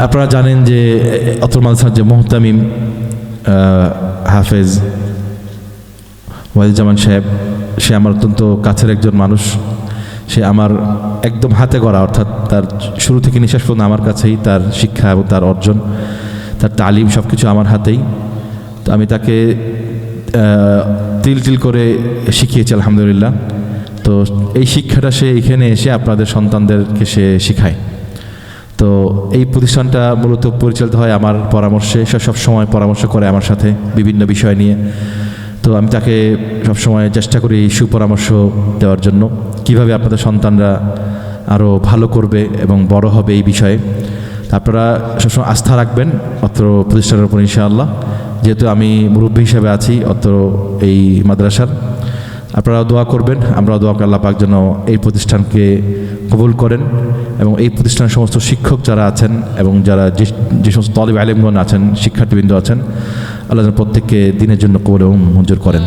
আপনারা জানেন যে অত্র মাদ্রাসার যে মুহতামিম হাফেজ ওয়াহিদুজ্জামান সাহেব, সে আমার অত্যন্ত কাছের একজন মানুষ। সে আমার একদম হাতে গড়া, অর্থাৎ তার শুরু থেকে নিঃশ্বাস পর্যন্ত আমার কাছেই, তার শিক্ষা এবং তার অর্জন, তার তালিম সব কিছু আমার হাতেই। তো আমি তাকে তিল তিল করে শিখিয়েছি আলহামদুলিল্লাহ। তো এই শিক্ষাটা সে এখানে এসে আপনাদের সন্তানদেরকে সে শিখায়। তো এই প্রতিষ্ঠানটা মূলত পরিচালিত হয় আমার পরামর্শে। সে সবসময় পরামর্শ করে আমার সাথে বিভিন্ন বিষয় নিয়ে। তো আমি তাকে সবসময় চেষ্টা করি সুপরামর্শ দেওয়ার জন্য, কিভাবে আপনাদের সন্তানরা আরও ভালো করবে এবং বড় হবে এই বিষয়ে। আপনারা সবসময় আস্থা রাখবেন অত্র প্রতিষ্ঠানের উপর ইনশাআল্লাহ, যেহেতু আমি মুরব্বী হিসেবে আছি অত্র এই মাদ্রাসার। আপনারাও দোয়া করবেন, আমরাও দোয়া করি আল্লাহ পাক যেন এই প্রতিষ্ঠানকে কবুল করেন এবং এই প্রতিষ্ঠানের সমস্ত শিক্ষক যারা আছেন এবং যারা যে সমস্ত তালিব আলেমগণ আছেন, শিক্ষার্থীবৃন্দ আছেন, আল্লাহ যেন প্রত্যেককে দিনের জন্য কবুল এবং মঞ্জুর করেন।